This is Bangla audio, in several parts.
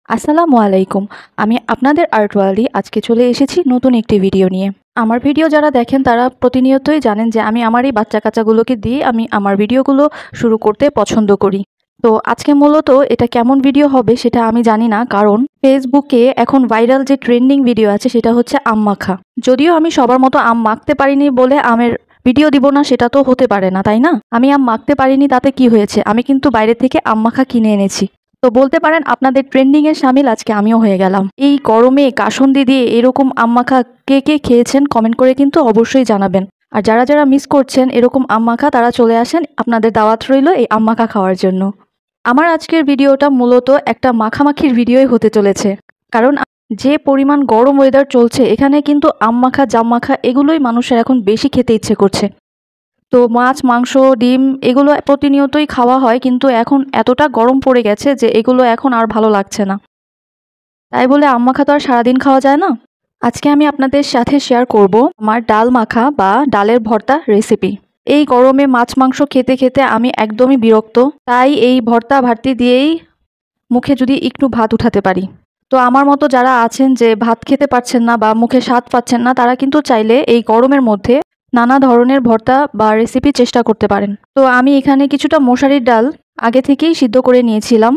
আসসালামু আলাইকুম। আমি আপনাদের আর্টওয়ালি আজকে চলে এসেছি নতুন একটি ভিডিও নিয়ে। আমার ভিডিও যারা দেখেন তারা প্রতিনিয়তই জানেন যে আমি আমার এই বাচ্চা-কাচ্চাগুলোকে দিয়ে আমি আমার ভিডিওগুলো শুরু করতে পছন্দ করি। তো আজকে মূলত এটা কেমন ভিডিও হবে সেটা আমি জানি না, কারণ ফেসবুকে এখন ভাইরাল যে ট্রেন্ডিং ভিডিও আছে সেটা হচ্ছে আম মাখা। যদিও আমি সবার মতো আম মাখতে পারিনি বলে আমের ভিডিও দিব না সেটা তো হতে পারে না, তাই না? আমি আম মাখতে পারিনি তাতে কি হয়েছে? আমি কিন্তু বাইরে থেকে আম মাখা কিনে এনেছি। তো বলতে পারেন আপনাদের ট্রেন্ডিং এর শামিল আজকে আমিও হয়ে গেলাম। এই গরমে কাসুন্দি দিয়ে এরকম আম মাখা কে কে খেয়েছেন কমেন্ট করে কিন্তু অবশ্যই জানাবেন। আর যারা যারা মিস করছেন এরকম আম মাখা তারা চলে আসেন, আপনাদের দাওয়াত রইল এই আম মাখা খাওয়ার জন্য। আমার আজকের ভিডিওটা মূলত একটা মাখামাখির ভিডিওই হতে চলেছে, কারণ যে পরিমাণ গরম ওয়েদার চলছে এখানে কিন্তু আম মাখা জাম মাখা এগুলোই মানুষের এখন বেশি খেতে ইচ্ছে করছে। তো মাছ, মাংস, ডিম এগুলো প্রতিনিয়তই খাওয়া হয়, কিন্তু এখন এতটা গরম পড়ে গেছে যে এগুলো এখন আর ভালো লাগছে না। তাই বলে আম মাখা তো আর সারাদিন খাওয়া যায় না। আজকে আমি আপনাদের সাথে শেয়ার করব আমার ডাল মাখা বা ডালের ভর্তা রেসিপি। এই গরমে মাছ মাংস খেতে খেতে আমি একদমই বিরক্ত, তাই এই ভর্তা ভাতি দিয়েই মুখে যদি একটু ভাত উঠাতে পারি। তো আমার মতো যারা আছেন যে ভাত খেতে পারছেন না বা মুখে স্বাদ পাচ্ছেন না, তারা কিন্তু চাইলে এই গরমের মধ্যে নানা ধরনের ভর্তা বা রেসিপি চেষ্টা করতে পারেন। তো আমি এখানে কিছুটা মশারির ডাল আগে থেকেই সিদ্ধ করে নিয়েছিলাম।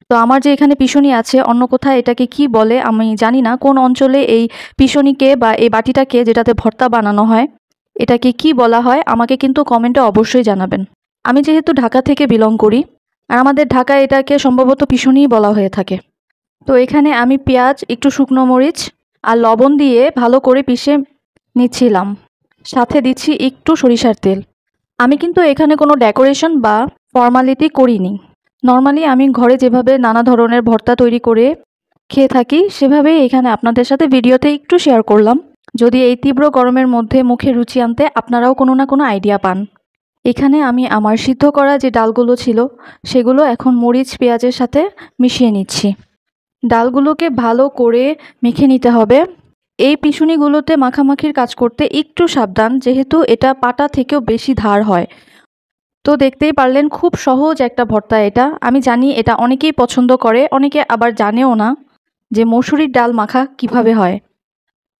তো আমার যে এখানে পিষুনি আছে, অন্য কোথায় এটাকে কি বলে আমি জানি না, কোন অঞ্চলে এই পিষুনিকে বা এই বাটিটাকে যেটাতে ভর্তা বানানো হয় এটাকে কি বলা হয় আমাকে কিন্তু কমেন্টে অবশ্যই জানাবেন। আমি যেহেতু ঢাকা থেকে বিলং করি, আর আমাদের ঢাকায় এটাকে সম্ভবত পিষুনিই বলা হয়ে থাকে। তো এখানে আমি পেঁয়াজ, একটু শুকনো মরিচ আর লবণ দিয়ে ভালো করে পিষে নিচ্ছিলাম, সাথে দিচ্ছি একটু সরিষার তেল। আমি কিন্তু এখানে কোনো ডেকোরেশন বা ফর্মালিটি করিনি। নর্মালি আমি ঘরে যেভাবে নানা ধরনের ভর্তা তৈরি করে খেয়ে থাকি সেভাবেই এখানে আপনাদের সাথে ভিডিওতে একটু শেয়ার করলাম, যদি এই তীব্র গরমের মধ্যে মুখে রুচি আনতে আপনারাও কোনো না কোনো আইডিয়া পান। এখানে আমি আমার সিদ্ধ করা যে ডালগুলো ছিল সেগুলো এখন মরিচ পেঁয়াজের সাথে মিশিয়ে নিচ্ছি। ডালগুলোকে ভালো করে মেখে নিতে হবে। এই পিষুনিগুলোতে মাখামাখির কাজ করতে একটু সাবধান, যেহেতু এটা পাটা থেকেও বেশি ধার হয়। তো দেখতেই পারলেন খুব সহজ একটা ভর্তা এটা। আমি জানি এটা অনেকেই পছন্দ করে, অনেকে আবার জানেও না যে মসুরির ডাল মাখা কিভাবে হয়।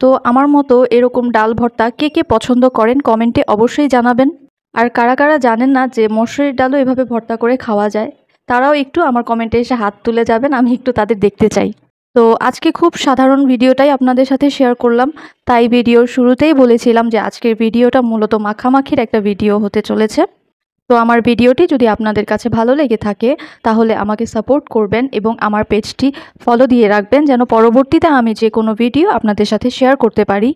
তো আমার মতো এরকম ডাল ভর্তা কে কে পছন্দ করেন কমেন্টে অবশ্যই জানাবেন। আর কারা কারা জানেন না যে মসুরির ডালও এভাবে ভর্তা করে খাওয়া যায়, তারাও একটু আমার কমেন্টে এসে হাত তুলে যাবেন, আমি একটু তাদের দেখতে চাই। তো আজকে খুব সাধারণ ভিডিওটাই আপনাদের সাথে শেয়ার করলাম, তাই ভিডিওর শুরুতেই বলেছিলাম যে আজকের ভিডিওটা মূলত মাখামাখির একটা ভিডিও হতে চলেছে। তো আমার ভিডিওটি যদি আপনাদের কাছে ভালো লেগে থাকে তাহলে আমাকে সাপোর্ট করবেন এবং আমার পেজটি ফলো দিয়ে রাখবেন, যেন পরবর্তীতে আমি যে কোনো ভিডিও আপনাদের সাথে শেয়ার করতে পারি।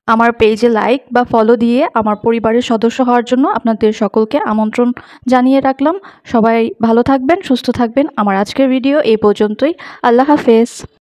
আমার পেজে লাইক বা ফলো দিয়ে আমার পরিবারের সদস্য হওয়ার জন্য আপনাদের সকলকে আমন্ত্রণ জানিয়ে রাখলাম। সবাই ভালো থাকবেন, সুস্থ থাকবেন। আমার আজকের ভিডিও এই পর্যন্তই। আল্লাহ হাফেজ।